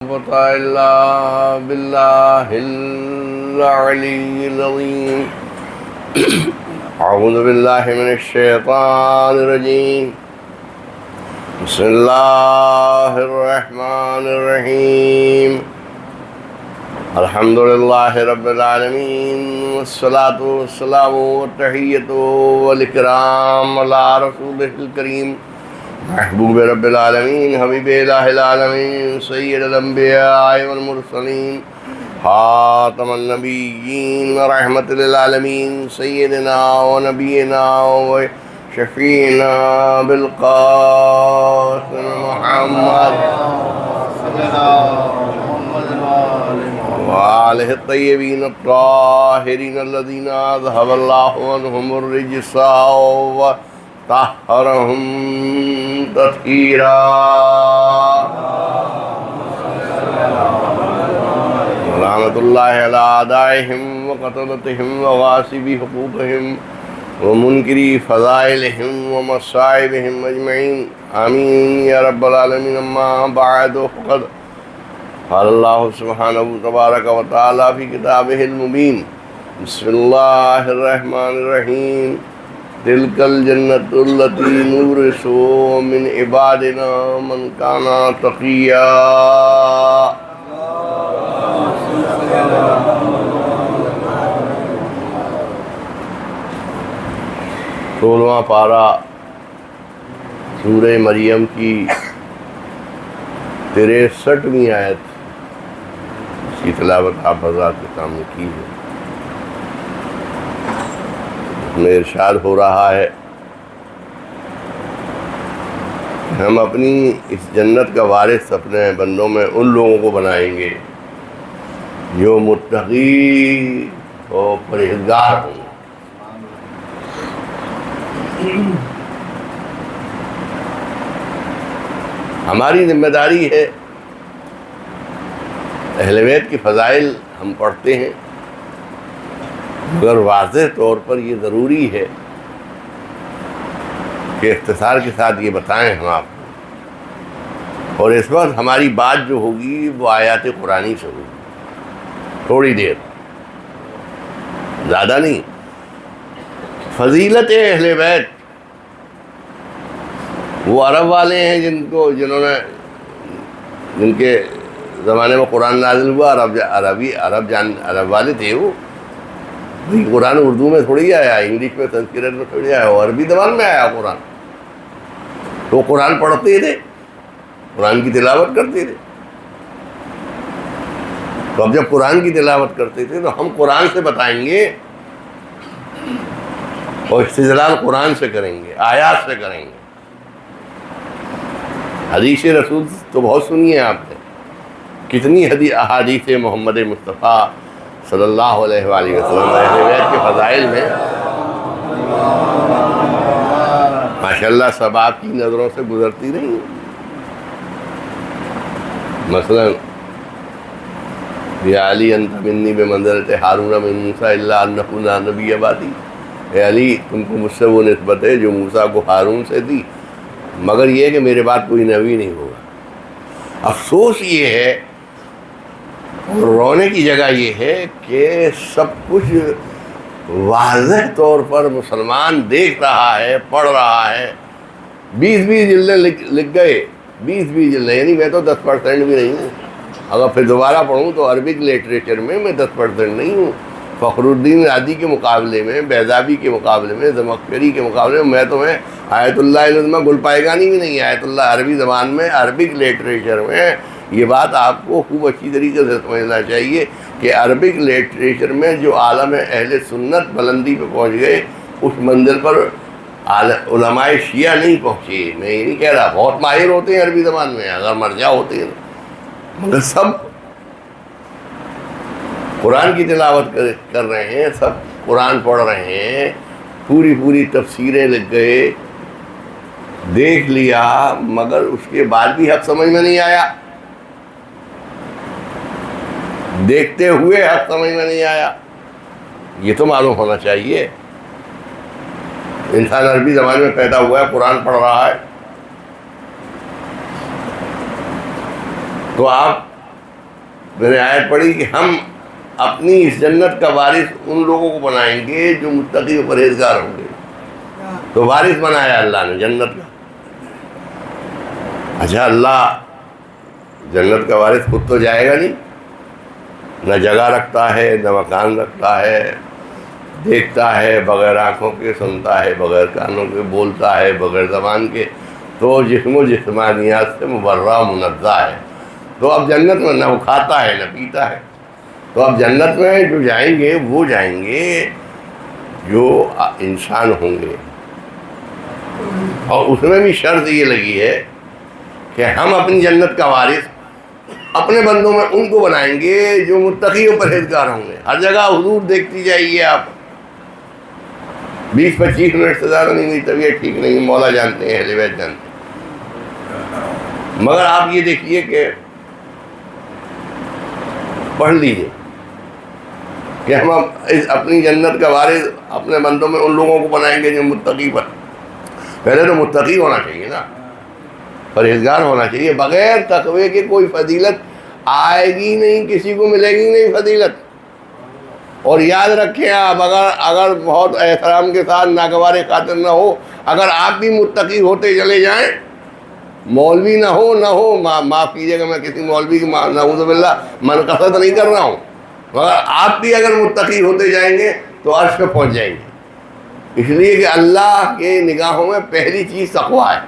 قوة إلا بالله العلي العظيم. أعوذ بالله من الشيطان الرجيم. بسم الله الرحمن الرحيم. الحمد لله رب العالمين، والصلاة والسلام والتحية والإكرام على رسوله الكريم محبوب رب العالمين حبیب الہ العالمین سید الانبیاء والمرسلین خاتم النبیین ورحمت للعالمین سیدنا ونبینا وشفینا بالقاسم محمد وآلہ الطیبین الطاہرین الذین اذہب اللہ عنہم الرجس طہرہم تطہیرا. رحمت اللہ علی اعدائہم وقتلتہم وغاصبی حقوقہم ومنکری فضائلہم ومصائبہم اجمعین آمین یا رب العالمین. اما بعد فقد قال اللہ سبحانہ تبارک و تعالی فی کتابہ المبین. بسم اللہ الرحمن الرحیم. تلک الجنت التی نورث من عبادنا من کان تقیا. سولہواں پارہ سورہ مریم کی 63ویں آیت کی تلاوت آپ حضرات کے سامنے کی ہے. میں ارشاد ہو رہا ہے ہم اپنی اس جنت کا وارث اپنے بندوں میں ان لوگوں کو بنائیں گے جو متقی و پرہیزگار ہوں. ہماری ذمہ داری ہے، اہل بیت کی فضائل ہم پڑھتے ہیں مگر واضح طور پر یہ ضروری ہے کہ اختصار کے ساتھ یہ بتائیں ہم آپ کو. اور اس وقت ہماری بات جو ہوگی وہ آیات قرآنی سے ہوگی، تھوڑی دیر، زیادہ نہیں. فضیلت اہل بیت وہ عرب والے ہیں جن کے زمانے میں قرآن نازل ہوا. عرب والے تھے وہ. قرآن اردو میں تھوڑی آیا، انگلش میں سنسکرت میں تھوڑی آیا، اور عربی زبان میں آیا قرآن. تو قرآن پڑھتے تھے، قرآن کی تلاوت کرتے تھے. تو اب جب قرآن کی تلاوت کرتے تھے تو ہم قرآن سے بتائیں گے اور استدلال قرآن سے کریں گے، آیات سے کریں گے. حدیث رسول تو بہت سنی ہے آپ نے، کتنی احادیث محمد مصطفیٰ صلی اللہ علیہ وآلہ وسلم اہل بیت کے فضائل میں ماشاءاللہ سب آپ کی نظروں سے گزرتی رہی. مثلا یا علی انت منی بمنزلۃ ہارون من موسیٰ الا انہ لا نبی بعدی. اے علی تم کو مجھ سے وہ نسبت ہے جو موسیٰ کو ہارون سے دی، مگر یہ کہ میرے بعد کوئی نبی نہیں ہوگا. افسوس یہ ہے اور رونے کی جگہ یہ ہے کہ سب کچھ واضح طور پر مسلمان دیکھ رہا ہے، پڑھ رہا ہے. 20 جلدیں لکھ گئے، 20 جلدیں، یعنی میں تو 10% بھی نہیں ہوں. اگر پھر دوبارہ پڑھوں تو عربک لٹریچر میں 10% نہیں ہوں. فخر الدین رازی کے مقابلے میں، بیضابی کے مقابلے میں، زمخشری کے مقابلے میں تو آیت اللہ العظمہ گل پائگانی بھی نہیں. آیت اللہ عربی زبان میں، عربک لٹریچر میں. یہ بات آپ کو خوب اچھی طریقے سے سمجھنا چاہیے کہ عربک لٹریچر میں جو عالم اہل سنت بلندی پہ پہنچ گئے، اس منزل پر علماء شیعہ نہیں پہنچے. میں یہ نہیں کہہ رہا، بہت ماہر ہوتے ہیں عربی زبان میں، اگر مرجع ہوتے ہیں، مگر سب قرآن کی تلاوت کر رہے ہیں، سب قرآن پڑھ رہے ہیں، پوری تفسیریں لکھ گئے، دیکھ لیا، مگر اس کے بعد بھی حق سمجھ میں نہیں آیا. دیکھتے ہوئے حق سمجھ میں نہیں آیا. یہ تو معلوم ہونا چاہیے. انسان عربی زبان میں پیدا ہوا ہے، قرآن پڑھ رہا ہے، تو آپ میں نے آیت پڑھی کہ ہم اپنی اس جنت کا وارث ان لوگوں کو بنائیں گے جو متقی و پرہیزگار ہوں گے. تو وارث بنایا اللہ نے جنت کا. اچھا اللہ جنت کا وارث خود تو جائے گا نہیں، نہ جگہ رکھتا ہے، نہ مکان رکھتا ہے، دیکھتا ہے بغیر آنکھوں کے، سنتا ہے بغیر کانوں کے، بولتا ہے بغیر زبان کے، تو جسم و جسمانیات سے مبرہ منزہ ہے. تو اب جنت میں نہ وہ کھاتا ہے نہ پیتا ہے. تو اب جنت میں جو جائیں گے وہ جائیں گے جو انسان ہوں گے. اور اس میں بھی شرط یہ لگی ہے کہ ہم اپنی جنت کا وارث اپنے بندوں میں ان کو بنائیں گے جو متقی و پرہیزگار ہوں گے. ہر جگہ حضور دیکھتی جائیے آپ، 20-25 منٹ سے زیادہ نہیں، میری طبیعت ٹھیک نہیں، مولا جانتے ہیں، اہل بیت جانتے ہیں. مگر آپ یہ دیکھیے کہ پڑھ لیجیے کہ ہم اپنی جنت کا وارث اپنے بندوں میں ان لوگوں کو بنائیں گے جو متقی پر. پہلے تو متقی ہونا چاہیے نا، پرہیزگار ہونا چاہیے. بغیر تقوی کے کوئی فضیلت آئے گی نہیں، کسی کو ملے گی نہیں فضیلت. اور یاد رکھیں آپ، اگر بہت احترام کے ساتھ ناگوار خاطر نہ ہو، اگر آپ بھی متقی ہوتے چلے جائیں، مولوی نہ ہو معاف کیجیے گا، میں کسی مولوی کی نعوذ باللہ منقصد نہیں کر رہا ہوں، مگر آپ بھی اگر متقی ہوتے جائیں گے تو عرش پہ پہنچ جائیں گے. اس لیے کہ اللہ کے نگاہوں میں پہلی چیز تقویٰ ہے،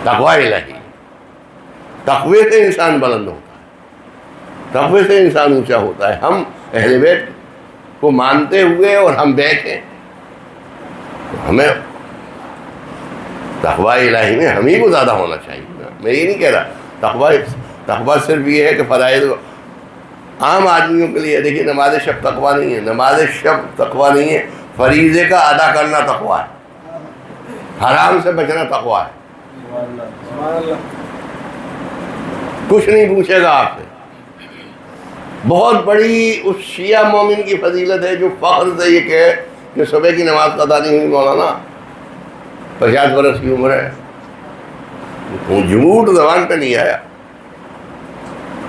تقویٰ الہی. تقوی سے انسان بلند ہوتا ہے، تقوی سے انسان اونچا ہوتا ہے. ہم اہل بیت کو مانتے ہوئے اور ہم بیٹھیں، ہمیں تقویٰ الہی میں ہم ہی کو زیادہ ہونا چاہیے. میں یہ نہیں کہہ رہا تقویٰ صرف یہ ہے کہ فرائض عام آدمیوں کے لیے. دیکھیے نماز شب تقویٰ نہیں ہے، نماز شب تقویٰ نہیں ہے، فریضے کا ادا کرنا تقویٰ ہے، حرام سے بچنا تقویٰ ہے. کچھ نہیں پوچھے گا آپ سے. بہت بڑی اس شیعہ مومن کی فضیلت ہے جو فخر سے یہ کہے کہ صبح کی نماز ادا نہیں ہوئی مولانا، 50 برس کی عمر ہے. جھوٹ زبان پہ نہیں آیا،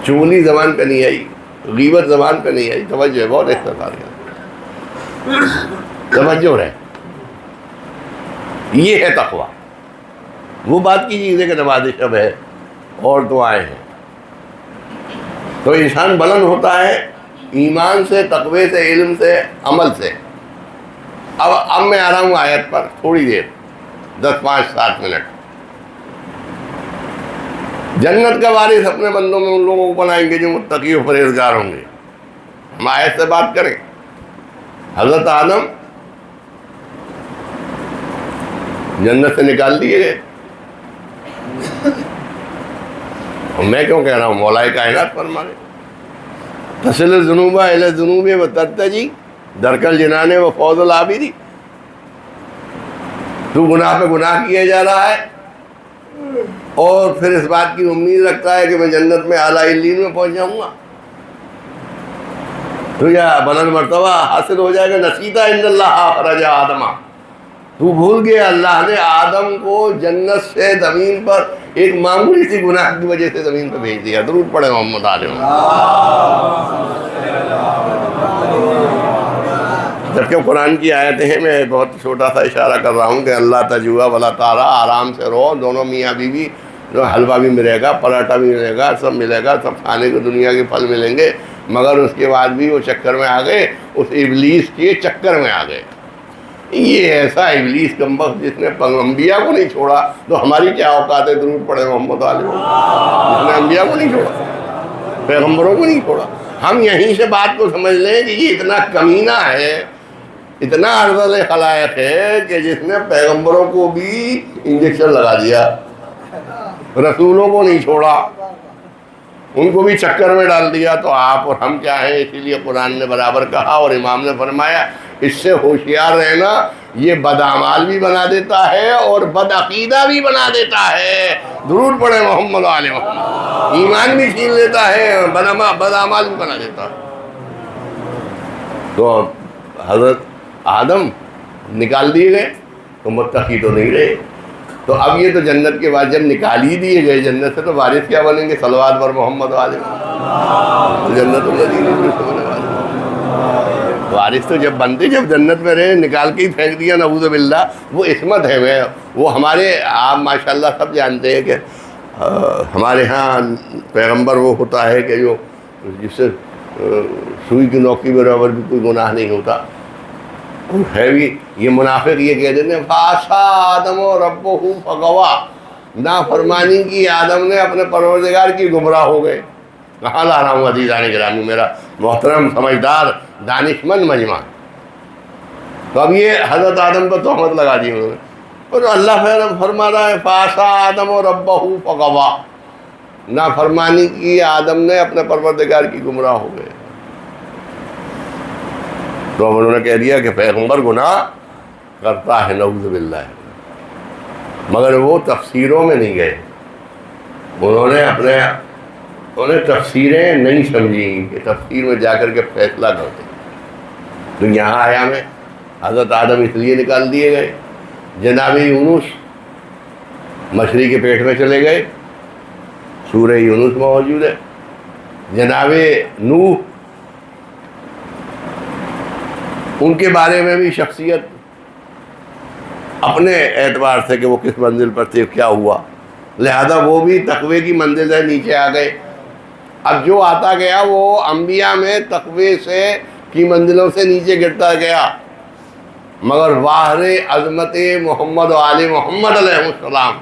چغلی زبان پہ نہیں آئی، غیبت زبان پہ نہیں آئی. توجہ ہے، بہت اختصار ہے، توجہ ہے. یہ ہے تقویٰ. وہ بات کی چیز ہے کہ نماز شب ہے اور دعائیں ہیں. تو انسان بلند ہوتا ہے ایمان سے، تقوی سے، علم سے، عمل سے. اب میں آ رہا ہوں آیت پر تھوڑی دیر، 10-5-7 منٹ. جنت کا وارث اپنے بندوں میں ان لوگوں کو بنائیں گے جو متقی و پرہیزگار ہوں گے. ہم آیت سے بات کریں. حضرت آدم جنت سے نکال دیے گئے. میں کیوں کہہ رہا ہوں، مولا کائنات فرمانے تصل الذنوب الی الذنوب وترتجی درک الجنان وفوز العابدی. تو گناہ پہ گناہ کیے جا رہا ہے اور پھر اس بات کی امید رکھتا ہے کہ میں جنت میں اعلیٰ علیین میں پہنچ جاؤں گا، تو یہ بلند مرتبہ حاصل ہو جائے گا. نسیتا ان اللہ اخرج آدم، تو بھول گیا اللہ نے آدم کو جنت سے زمین پر ایک معمولی سی گناہ کی وجہ سے زمین پہ بھیج دیا. درود پڑھے محمد علیہ. جبکہ قرآن کی آیتیں ہیں، میں بہت چھوٹا سا اشارہ کر رہا ہوں کہ اللہ تجوا ولا تارا، آرام سے رہو. دونوں میاں بیوی، حلوہ بھی ملے گا، پراٹھا بھی ملے گا، سب ملے گا، سب کھانے کو دنیا کے پھل ملیں گے. مگر اس کے بعد بھی وہ چکر میں آ گئے، اس ابلیس کے چکر میں آ گئے. یہ ایسا ابلیس کمبخت جس نے انبیاء کو نہیں چھوڑا، تو ہماری کیا اوقات ہے. درود پڑھے محمد علیہ. جس نے انبیاء کو نہیں چھوڑا، پیغمبروں کو نہیں چھوڑا. ہم یہیں سے بات کو سمجھ لیں کہ یہ اتنا کمینہ ہے، اتنا ارذل خلائق ہے کہ جس نے پیغمبروں کو بھی انجیکشن لگا دیا، رسولوں کو نہیں چھوڑا، ان کو بھی چکر میں ڈال دیا. تو آپ اور ہم کیا ہیں. اسی لیے قرآن نے برابر کہا اور امام نے فرمایا اس سے ہوشیار رہنا، یہ بدعمال بھی بنا دیتا ہے اور بدعقیدہ بھی بنا دیتا ہے. درود پڑھے محمد علیہ وسلم. ایمان بھی چھین لیتا ہے، بدعمال بھی بنا دیتا ہے. تو حضرت آدم نکال دیے گئے تو متقی تو نہیں رہے. تو اب یہ تو جنت کے بعد جب نکال ہی دیے گئے جنت سے تو وارث کیا بنیں گے؟ صلوات پر محمد والے جنت وارث تو جب بنتے جب جنت میں رہے، نکال کے ہی پھینک دیا نعوذ باللہ، وہ عصمت ہے۔ وہ ہمارے آپ ماشاءاللہ سب جانتے ہیں کہ ہمارے ہاں پیغمبر وہ ہوتا ہے کہ جو جس سے سوئی کی نوکی برابر بھی کوئی گناہ نہیں ہوتا ہے بھی۔ یہ منافق یہ کہہ دیتے ہیں فَعَصَىٰ آدَمُ رَبَّهُ فَغَوَىٰ، نافرمانی کی آدم نے اپنے پروردگار کی، گمراہ ہو گئے۔ کہاں لا رہا ہوں عزیزان گرامی، میرا محترم سمجھدار دانشمند مجمع۔ تو اب یہ حضرت آدم پر تہمت لگا دی انہوں نے، اور اللہ فرما رہا ہے فَعَصَىٰ آدَمُ رَبَّهُ فَغَوَىٰ، نافرمانی کی آدم نے اپنے پروردگار کی، گمراہ ہو گئے۔ تو انہوں نے کہہ دیا کہ پیغمبر گناہ کرتا ہے نعوذ باللہ، مگر وہ تفسیروں میں نہیں گئے، انہیں تفسیریں نہیں سمجھی کہ تفسیر میں جا کر کے فیصلہ کرتے۔ تو یہاں آیا میں حضرت آدم اس لیے نکال دیے گئے، جناب یونس مچھلی کے پیٹ میں چلے گئے، سورہ یونس موجود ہے۔ جناب نوح، ان کے بارے میں بھی شخصیت اپنے اعتبار سے کہ وہ کس منزل پر تھے، کیا ہوا، لہذا وہ بھی تقوی کی منزل سے نیچے آ گئے۔ اب جو آتا گیا وہ انبیاء میں تقوی سے کی منزلوں سے نیچے گرتا گیا، مگر واہر عظمت محمد و آل محمد علیہ السلام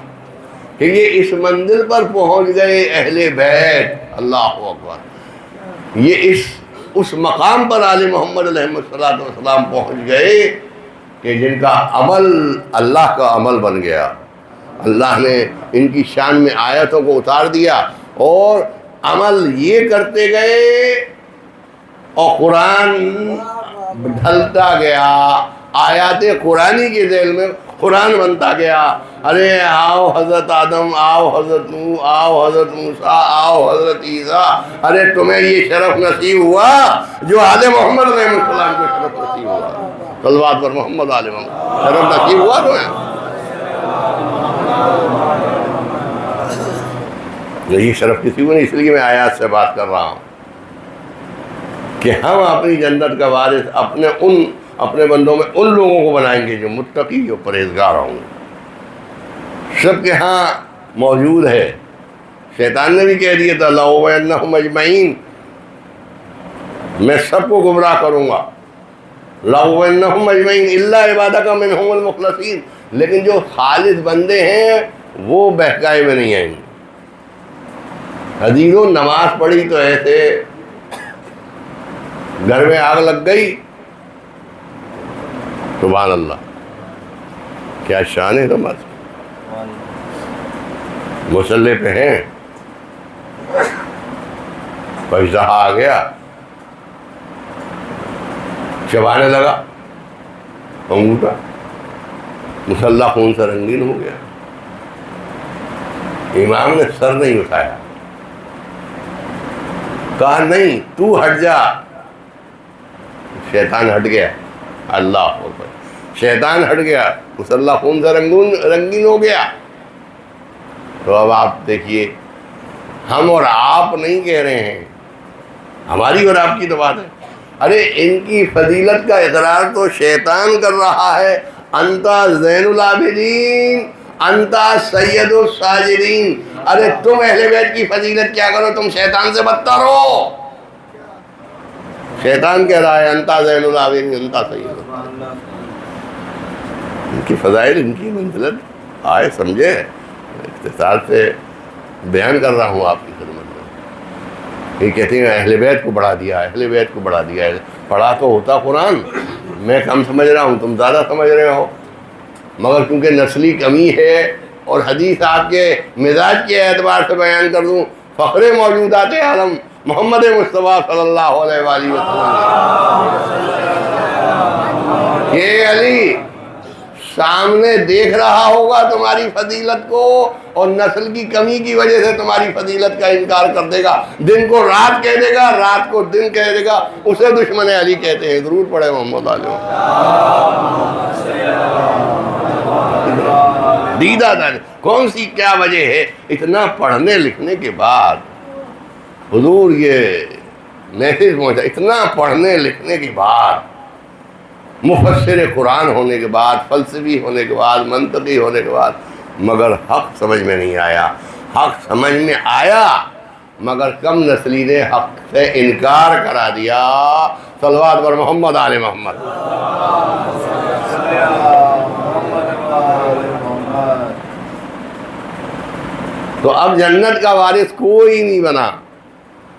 کہ یہ اس منزل پر پہنچ گئے اہل بیت، اللہ اکبر، یہ اس مقام پر آل محمد علیہ السلام پہنچ گئے کہ جن کا عمل اللہ کا عمل بن گیا۔ اللہ نے ان کی شان میں آیتوں کو اتار دیا اور عمل یہ کرتے گئے، اور قرآن ڈھلتا گیا، آیات قرآنی کے ذیل میں قرآن بنتا گیا۔ ارے آؤ حضرت آدم، آؤ حضرت نوح، آؤ حضرت موسیٰ، آؤ حضرت عیسیٰ، ارے تمہیں یہ شرف نصیب ہوا جو آل محمد علیہ السلام کو شرف نصیب ہوا، صلوات پر محمد آل محمد، شرف نصیب ہوا تمہیں۔ یہی شرف کسی کو نہیں، اس لیے میں آیات سے بات کر رہا ہوں کہ ہم اپنی جنت کا وارث اپنے بندوں میں ان لوگوں کو بنائیں گے جو متقی اور پرہیزگار ہوں گے۔ سب کے ہاں موجود ہے، شیطان نے بھی کہہ دیا تھا لَأُغْوِيَنَّهُمْ أَجْمَعِينَ، میں سب کو گمراہ کروں گا، لَأُغْوِيَنَّهُمْ أَجْمَعِينَ إِلَّا عِبَادَكَ مِنْهُمُ الْمُخْلَصِينَ، لیکن جو خالص بندے ہیں وہ بہکائے میں نہیں آئیں گے۔ حضیروں نماز پڑھی تو ایسے گھر میں آگ لگ گئی، سبحان اللہ، کیا شان ہے نماز، مصلی پہ ہیں، فجدہ آ گیا، چبانے لگا انگوٹھا، مصلی خون سے رنگین ہو گیا، امام نے سر نہیں اٹھایا، کہا نہیں تو ہٹ جا، شیطان ہٹ گیا، اللہ اکبر، شیطان ہٹ گیا، مصلی خون سے رنگین ہو گیا۔ تو اب آپ دیکھیے، ہم اور آپ نہیں کہہ رہے ہیں، ہماری اور آپ کی تو بات ہے، ارے ان کی فضیلت کا اقرار تو شیطان کر رہا ہے، انتا زین العابدین، انتا سید الساجدین، ارے تم اہل بیت کی فضیلت کیا کرو، تم شیطان سے بدتر ہو۔ شیطان کہہ رہا ہے انتا زین العابدین، انتا سید الساجدین، ان کی فضائل، ان کی منزلت آئے سمجھے، اختصار سے بیان کر رہا ہوں آپ کی خدمت میں۔ یہ کہتے ہیں اہل بیت کو بڑھا دیا، اہل بیت کو بڑھا دیا، پڑھا تو ہوتا قرآن، میں کم سمجھ رہا ہوں، تم زیادہ سمجھ رہے ہو، مگر کیونکہ نسلی کمی ہے اور حدیث آپ کے مزاج کے اعتبار سے بیان کر دوں، فخر موجودات عالم محمد مصطفیٰ صلی اللہ علیہ وآلہ وسلم، یہ علی سامنے دیکھ رہا ہوگا تمہاری فضیلت کو، اور نسل کی کمی کی وجہ سے تمہاری فضیلت کا انکار کر دے گا، دن کو رات کہہ دے گا، رات کو دن کہہ دے گا، اسے دشمن علی کہتے ہیں۔ ضرور پڑھے محمد علیہ دیدہ دار کون سی کیا وجہ ہے؟ اتنا پڑھنے لکھنے کے بعد حضور یہ میسج پہنچا، اتنا پڑھنے لکھنے کے بعد، مفسر قرآن ہونے کے بعد، فلسفی ہونے کے بعد، منطقی ہونے کے بعد، مگر حق سمجھ میں نہیں آیا۔ حق سمجھ میں آیا مگر کم نسلی نے حق سے انکار کرا دیا۔ صلوات بر محمد آل محمد۔ تو اب جنت کا وارث کوئی نہیں بنا۔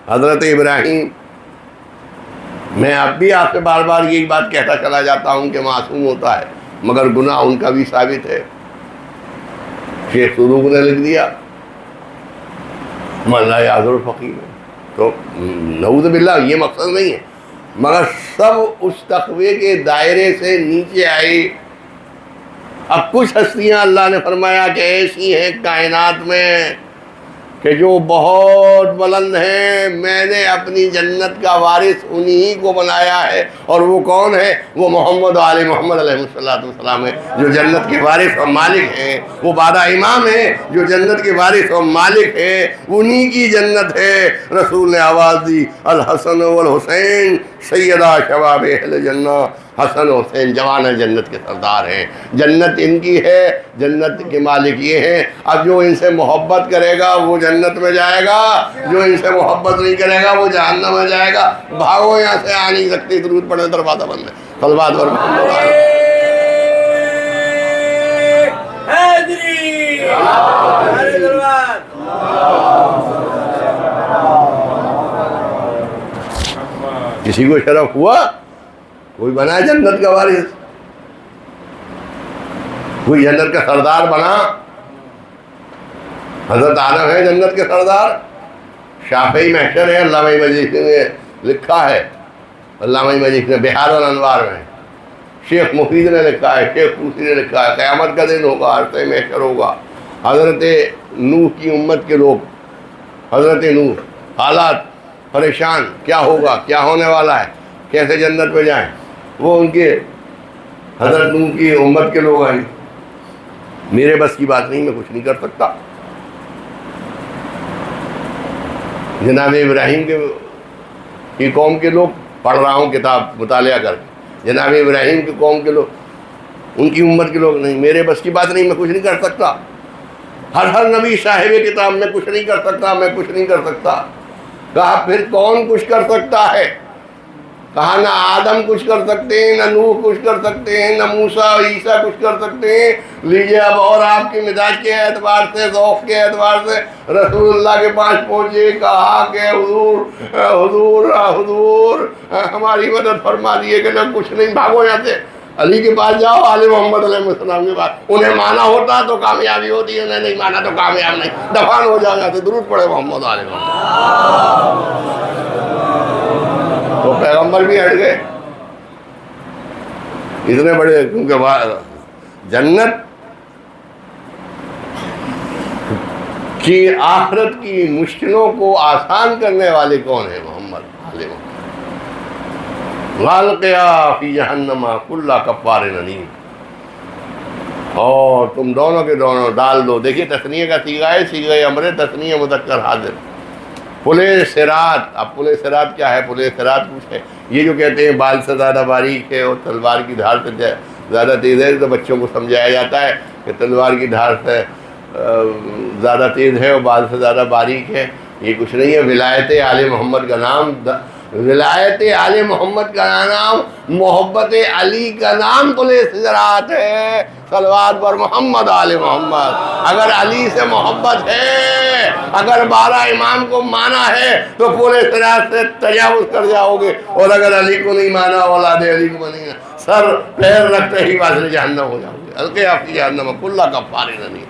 حضرت ابراہیم، میں اب بھی آپ سے بار بار یہی بات کہتا چلا جاتا ہوں کہ معصوم ہوتا ہے، مگر گناہ ان کا بھی ثابت ہے۔ شیخ سروق نے لکھ دیا من لا یعذر الفقیر، تو نعوذ باللہ یہ مقصد نہیں ہے، مگر سب اس تقوی کے دائرے سے نیچے آئی۔ اب کچھ ہستیاں اللہ نے فرمایا کہ ایسی ہیں کائنات میں کہ جو بہت بلند ہیں، میں نے اپنی جنت کا وارث انہی کو بنایا ہے، اور وہ کون ہے؟ وہ محمد و آل محمد علیہ السلام ہے، جو جنت کے وارث اور مالک ہیں۔ وہ بعد امام ہیں جو جنت کے وارث اور مالک ہیں، انہی کی جنت ہے۔ رسول نے آواز دی الحسن والحسین سیدہ شباب اہل جنہ، حسن و حسین جوان جنت کے سردار ہیں، جنت ان کی ہے، جنت کے مالک یہ ہیں۔ اب جو ان سے محبت کرے گا وہ جنت میں جائے گا، جو ان سے محبت نہیں کرے گا وہ جہنم میں جائے گا۔ بھاگو یہاں سے، آ نہیں سکتی، درود پڑھنے دروازہ بند ہے۔ صلوات پر محمد کسی کو شرف ہوا؟ کوئی بنا جنت کا وارث، کوئی جنت کا سردار بنا؟ حضرت آدم ہے جنت کے سردار، شافعی محشر ہے، علامہ مجلسی نے لکھا ہے، علامہ مجلسی نے بحار الانوار میں، شیخ مفید نے لکھا ہے، شیخ طوسی نے لکھا ہے، قیامت کا دن ہوگا، عرصہ محشر ہوگا، حضرت نوح کی امت کے لوگ، حضرت نوح، حالات پریشان، کیا ہوگا، کیا ہونے والا ہے، کیسے جنت میں جائیں؟ وہ ان کے حضرت نوح کی امت کے لوگ آئیں، میرے بس کی بات نہیں، میں کچھ نہیں کر سکتا۔ جناب ابراہیم کی قوم کے لوگ، پڑھ رہا ہوں کتاب مطالعہ کر کے، جناب ابراہیم کی قوم کے لوگ، ان کی امت کے لوگ، نہیں میرے بس کی بات نہیں، میں کچھ نہیں کر سکتا۔ ہر نبی صاحب کتاب میں کچھ نہیں کر سکتا، میں کچھ نہیں کر سکتا۔ کہا پھر کون کچھ کر سکتا ہے؟ کہا نہ آدم کچھ کر سکتے ہیں، نہ نوح کچھ کر سکتے ہیں، نہ موسیٰ اور عیسیٰ کچھ کر سکتے ہیں۔ لیجئے اب اور آپ کی مزاج کے اعتبار سے، ذوق کے اعتبار سے رسول اللہ کے پاس پہنچے، کہا کہ حضور حضور حضور ہماری مدد فرما دیے کہ جب کچھ نہیں، بھاگو یہاں سے، علی کے پاس جاؤ، آل محمد علیہ السلام کے پاس۔ انہیں مانا ہوتا تو کامیابی ہوتی ہے، انہیں نہیں مانا تو کامیاب نہیں، دفان ہو جاؤ یہاں سے، درود پڑھے محمد آل محمد۔ تو پیغمبر بھی ہٹ گئے، اتنے بڑے، کیونکہ جنت کی آخرت کی مشکلوں کو آسان کرنے والے کون ہیں؟ محمد علیہ وسلم۔ غالقیا فی جہنم کل کفار عنید، اور تم دونوں کے دونوں ڈال دو۔ دیکھیے تثنیہ کا صیغہ ہے، صیغہ امر، تثنیہ مذکر حاضر۔ پلے صراط، اب پلے صراط کیا ہے؟ پلے صراط کچھ ہے، یہ جو کہتے ہیں بال سے زیادہ باریک ہے اور تلوار کی دھار سے زیادہ تیز ہے، تو بچوں کو سمجھایا جاتا ہے کہ تلوار کی دھار سے زیادہ تیز ہے اور بال سے زیادہ باریک ہے۔ یہ کچھ نہیں ہے، ولایت آل محمد کا نام، ولایت آل محمد کا نام، محبت علی کا نام پلے صراط ہے۔ صلوات پر محمد آل محمد۔ اگر علی سے محبت ہے، اگر 12 امام کو مانا ہے تو پورے صراط سے تجاوز کر جاؤ گے، اور اگر علی کو نہیں مانا، اولاد علی کو نہیں، سر پیر رکھتے ہی واصل جہنم ہو جاؤ گے۔ القیا فی جہنم کل کفار عنید،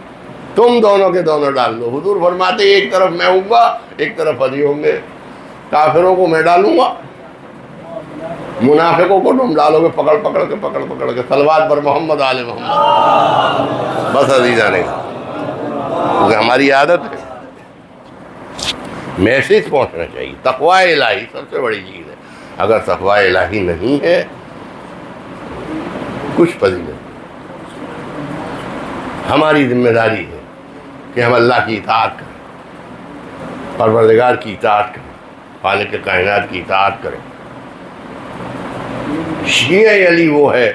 تم دونوں کے دونوں ڈال دو۔ حضور فرماتے ایک طرف میں ہوں گا، ایک طرف علی ہوں گے، کافروں کو میں ڈالوں گا، منافقوں کو تم ڈالو گے پکڑ پکڑ کے۔ صلوات پر محمد آل محمد۔ بس عزیزاں نے کہا، کیونکہ ہماری عادت ہے میسج پہنچنا چاہیے۔ تقوی الہی سب سے بڑی چیز ہے، اگر تقوی الہی نہیں ہے کچھ فضیلت۔ ہماری ذمہ داری ہے کہ ہم اللہ کی اطاعت کریں، پروردگار کی اطاعت کریں، خالق کائنات کی اطاعت کریں۔ شیعہ علی وہ ہے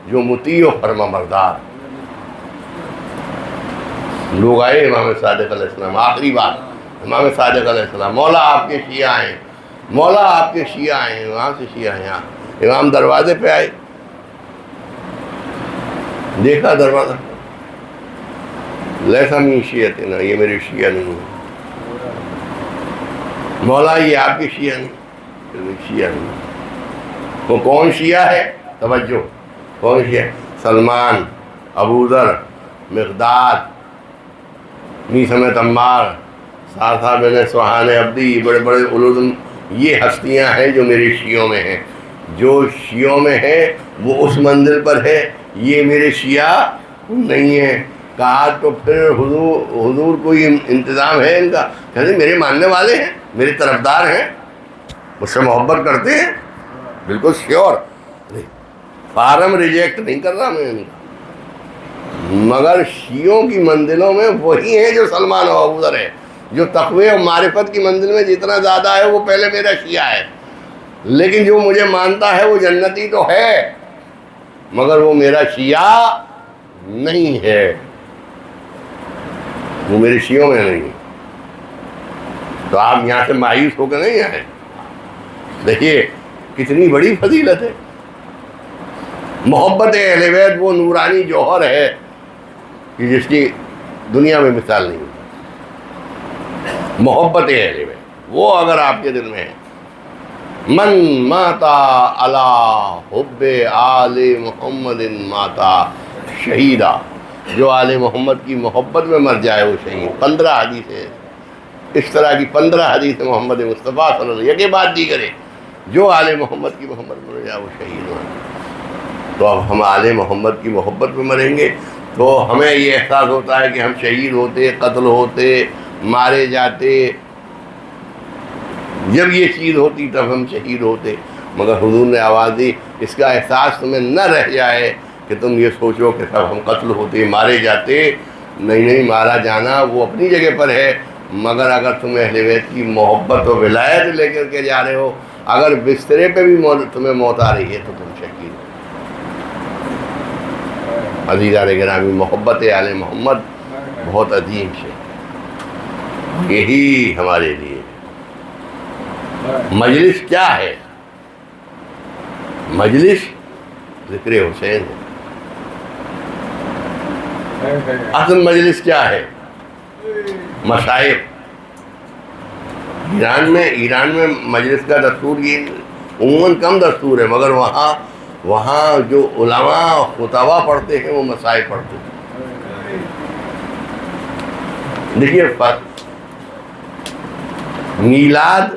جو مطیع و فرما بردار۔ لوگ آئے امام صادق علیہ السلام، آخری بات امام صادق علیہ السلام، مولا آپ کے شیعہ ہیں، مولا آپ کے شیعہ ہیں، وہاں سے شیعہ ہیں۔ امام دروازے پہ آئے، دیکھا دروازہ، لیسا من شیعتنا، یہ میرے شیعہ نہیں ہے۔ مولا یہ آپ کے شیعہ نہیں، شیعہ نہیں۔ وہ کون شیعہ ہے؟ توجہ، کون شیعہ؟ سلمان، ابو ذر، مقداد، میثمۃ عمار، ثاثہ بن سوحان عبدی، بڑے بڑے علوم، یہ ہستیاں ہیں جو میرے شیعوں میں ہیں۔ جو شیعوں میں ہے وہ اس منزل پر ہے، یہ میرے شیعہ نہیں ہیں۔ کہا تو پھر حضور کوئی انتظام ہے ان کا؟ کہتے میرے ماننے والے ہیں، میرے طرفدار ہیں، مجھ سے محبت کرتے ہیں، بالکل شیور، فارم ریجیکٹ نہیں کر رہا میں ان کا، مگر شیعوں کی منزلوں میں وہی ہیں جو سلمان و ابو ذر ہے۔ جو تقوی و معرفت کی منزل میں جتنا زیادہ ہے وہ پہلے میرا شیعہ ہے، لیکن جو مجھے مانتا ہے وہ جنتی تو ہے، مگر وہ میرا شیعہ نہیں ہے، وہ میرے شیعوں میں نہیں ہے۔ تو آپ یہاں سے مایوس ہو کے نہیں آئے۔ دیکھیے کتنی بڑی فضیلت ہے۔ محبت اہل بیت وہ نورانی جوہر ہے کہ جس کی دنیا میں مثال نہیں۔ محبت اہل بیت وہ اگر آپ کے دل میں ہے، من ماتا علی حب آل محمد ماتا شہیدہ، جو آل محمد کی محبت میں مر جائے وہ شہید۔ 15 حدیث ہے اس طرح کی، 15 حدیث محمد مصطفیٰ صلی اللہ علیہ وسلم، یہ بات دی کرے جو آل محمد کی محبت میں مر جائے وہ شہید ہو۔ تو اب ہم آل محمد کی محبت میں مریں گے تو ہمیں یہ احساس ہوتا ہے کہ ہم شہید ہوتے، قتل ہوتے، مارے جاتے، جب یہ چیز ہوتی تب ہم شہید ہوتے، مگر حضور نے آواز دی اس کا احساس تمہیں نہ رہ جائے کہ تم یہ سوچو کہ سب ہم قتل ہوتے، مارے جاتے۔ نہیں، مارا جانا وہ اپنی جگہ پر ہے، مگر اگر تم اہل بیت کی محبت و ولایت لے کر کے جا رہے ہو، اگر بسترے پہ بھی تمہیں موت آ رہی ہے تو تم شہید ہو۔ عزیزان گرامی، محبت آل محمد بہت عظیم ہے، یہی ہمارے لیے مجلس کیا ہے؟ مجلس ذکر حسین ہے۔ اصل مجلس کیا ہے؟ مصائب۔ ایران میں مجلس کا دستور یہ عموماً کم دستور ہے، مگر وہاں جو علماء خطبہ پڑھتے ہیں وہ مصائب پڑھتے ہیں۔ دیکھیے میلاد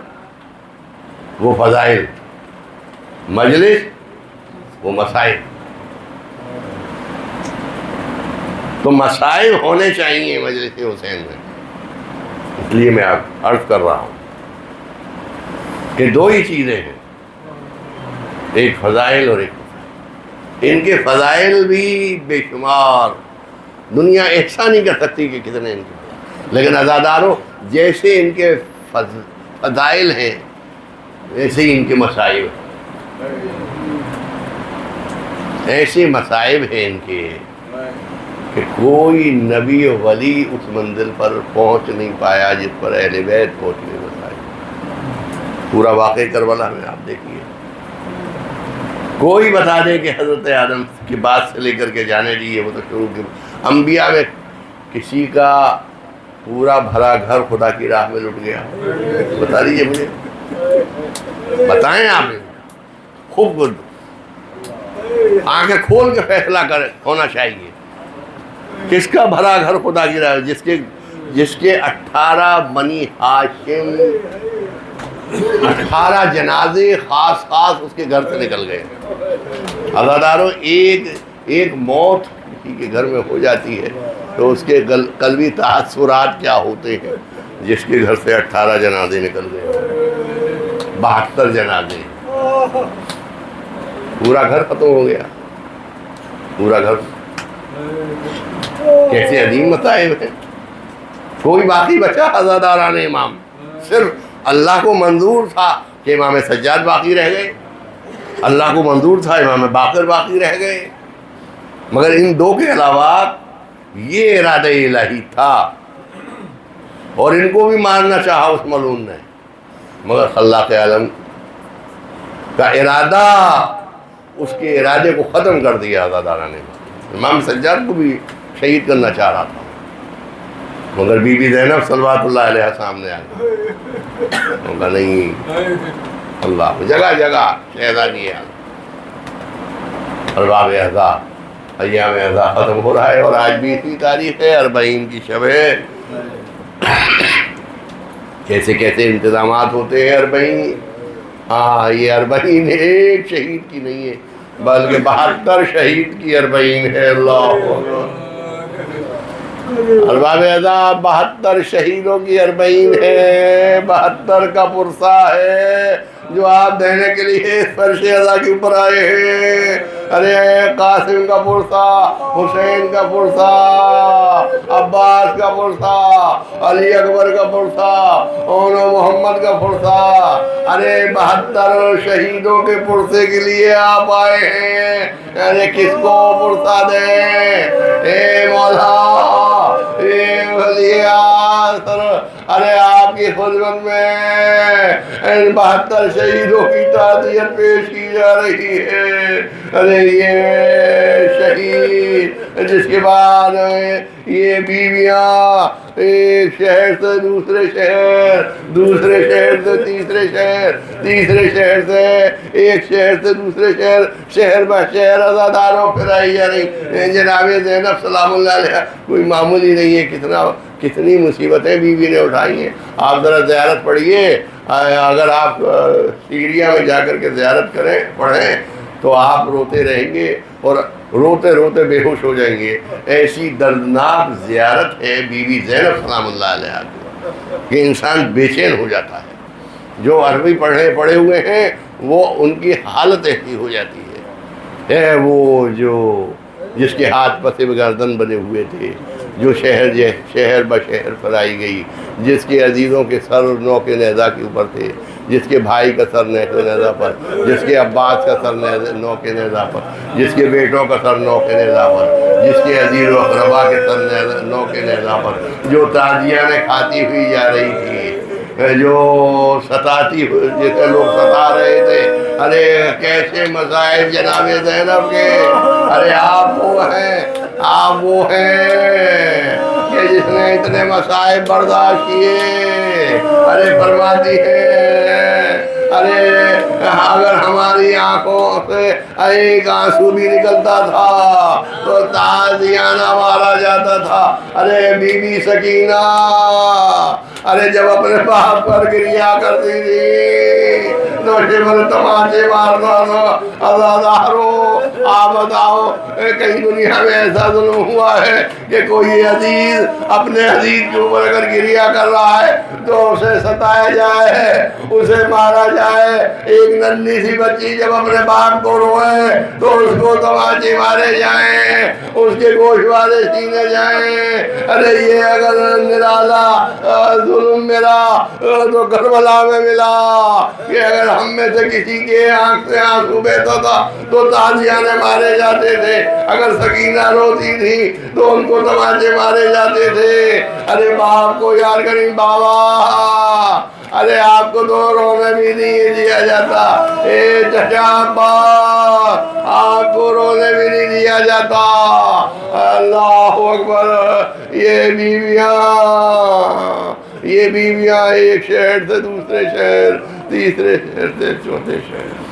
وہ فضائل، مجلس وہ مصائب۔ تو مصائب ہونے چاہیے مجلس حسین میں۔ اس لیے میں آپ عرض کر رہا ہوں کہ دو ہی چیزیں ہیں، ایک فضائل اور ایک فضائل۔ ان کے فضائل بھی بے شمار، دنیا احسان نہیں کر سکتی کہ کتنے ان کے فضائل، لیکن عزادارو جیسے ان کے فضائل ہیں ایسے ہی ان کے مصائب ہیں، ایسے مصائب ہیں ان کے کہ کوئی نبی و ولی اس منزل پر پہنچ نہیں پایا جس پر اہل بیت پہنچنے مصائب۔ پورا واقعہ کربلا میں آپ دیکھیے، کوئی بتا دے کہ حضرت آدم کی بات سے لے کر کے جانے دیے وہ تو شروع کی انبیاء میں کسی کا پورا بھرا گھر خدا کی راہ میں لٹ گیا؟ بتا دیجیے مجھے، بتائیں آپ، خوب آنکھیں کھول کے فیصلہ ہونا چاہیے۔ کس کا بھرا گھر خدا کی راہ؟ جس کے 18 بنی ہاشم، 18 جنازے خاص اس کے گھر سے نکل گئے۔ عزاداروں ایک موت کسی کے گھر میں ہو جاتی ہے تو اس کے قلبی تاثرات کیا ہوتے ہیں، جس کے گھر سے 18 جنازے نکل گئے، 72 جنازے، پورا گھر ختم ہو گیا، پورا گھر۔ کیسے عظیم مصائب ہیں. کوئی باقی بچا عزاداران امام؟ صرف اللہ کو منظور تھا کہ امام سجاد باقی رہ گئے، اللہ کو منظور تھا امام باقر باقی رہ گئے، مگر ان دو کے علاوہ یہ ارادہ الہی تھا، اور ان کو بھی مارنا چاہا اس ملعون نے، مگر خلاق عالم کا ارادہ اس کے ارادے کو ختم کر دیا عزاداران امام. امام سجاد کو بھی شہید کرنا چاہ رہا تھا، مگر بی بی زینب صلوات اللہ علیہ سامنے آ گئی. کہا نہیں، اللہ جگہ جگہ شہزادی ہے. ارباب اعضاء، ایام اعضاء ختم ہو رہا ہے، اور آج 20ویں تاریخ ہے، 40 کی شب ہے. کیسے کیسے انتظامات ہوتے ہیں 40. ہاں، یہ 40 ایک شہید کی نہیں ہے، بلکہ 72 شہید کی 40 ہے. اللہ ارباب اعضاء، 72 شہیدوں کی 40 ہے. 72 کا پرسہ ہے جو آپ دینے کے لیے اس فرش اعضاء کے اوپر آئے ہیں. ارے قاسم کا پرسہ، حسین کا پرسہ، عباس کا پرسہ، علی اکبر کا پرسہ، اور محمد کا پرسہ. ارے 72 شہیدوں کے پرسے کے لیے آپ آئے ہیں. ارے کس کو پرسہ دیں؟ اے مولا، اے ولی آخر، ارے آپ کی خدمت میں ان 72 شہیدوں کی تعزیت پیش کی جا رہی ہے. ارے یہ شہید جس کے بعد یہ بیویاں ایک شہر سے دوسرے شہر، دوسرے شہر سے تیسرے شہر، تیسرے شہر سے ایک شہر سے دوسرے شہر، شہر بہ شہر عزاداروں پھرائی جا رہی. جناب زینب سلام اللہ علیہ کوئی معمولی نہیں ہے. کتنی مصیبتیں بیوی نے اٹھائی ہیں. آپ ذرا زیارت پڑھیے، اگر آپ سیریا میں جا کر کے زیارت کریں پڑھیں تو آپ روتے رہیں گے اور روتے روتے بے ہوش ہو جائیں گے. ایسی دردناک زیارت ہے بی بی زینب سلام اللہ علیہ کی کہ انسان بے چین ہو جاتا ہے. جو عربی پڑھے ہوئے ہیں وہ ان کی حالت ایسی ہو جاتی ہے. وہ جو جس کے ہاتھ پسے گردن بنے ہوئے تھے، جو شہر بہ شہر پھرائی گئی، جس کے عزیزوں کے سر نوک نیزہ کے اوپر تھے، جس کے بھائی کا سر نوک نیزہ پر، جس کے عباس کا سر نوک نیزہ پر، جس کے بیٹوں کا سر نوک نیزہ پر، جس کے عزیز و اقربا کے سر نوک نیزہ پر، جو تعزیہ نے کھاتی ہوئی جا رہی تھی، جو ستاتی ہوئی جسے لوگ ستا رہے تھے. ارے کیسے مصائب جناب زینب کے. ارے آپ وہ ہیں کہ جس نے اتنے مصائب برداشت کیے. ارے فرماتی ہے، ارے اگر ہماری آنکھوں سے ایک آنسو بھی نکلتا تھا تو تازیانہ مارا جاتا تھا. ارے بی بی سکینہ، ارے جب اپنے باپ پر گریا کرتی تھی تو شبر تماچے مارنا تھا. عزادارو آپ بتاؤ، کہیں دنیا میں ایسا ظلم ہوا ہے کہ کوئی عزیز اپنے عزیز کے اوپر اگر گریا کر رہا ہے تو اسے ستایا جائے، اسے مارا جائے؟ ایک ننھی سی بچی جب اپنے باپ کو روئے تو اس کو تماچے مارے جائیں، اس کے گوشت والے سینے جائیں. ارے یہ اگر نرالا ظلم میرا تو کربلا میں ملا کہ اگر ہم میں سے کسی کے آنکھ سے آنسو بہتا تھا تو تازیانے مارے جاتے تھے، اگر سکینہ روتی تھی تو ان کو تماچے مارے جاتے تھے. ارے باپ کو یاد کریں بابا، ارے آپ کو تو رونے بھی نہیں دیا جاتا. اے چچا عباس، آپ کو رونے بھی نہیں دیا جاتا. اللہ اکبر. یہ بیویاں ایک شہر سے دوسرے شہر، تیسرے شہر سے چوتھے شہر.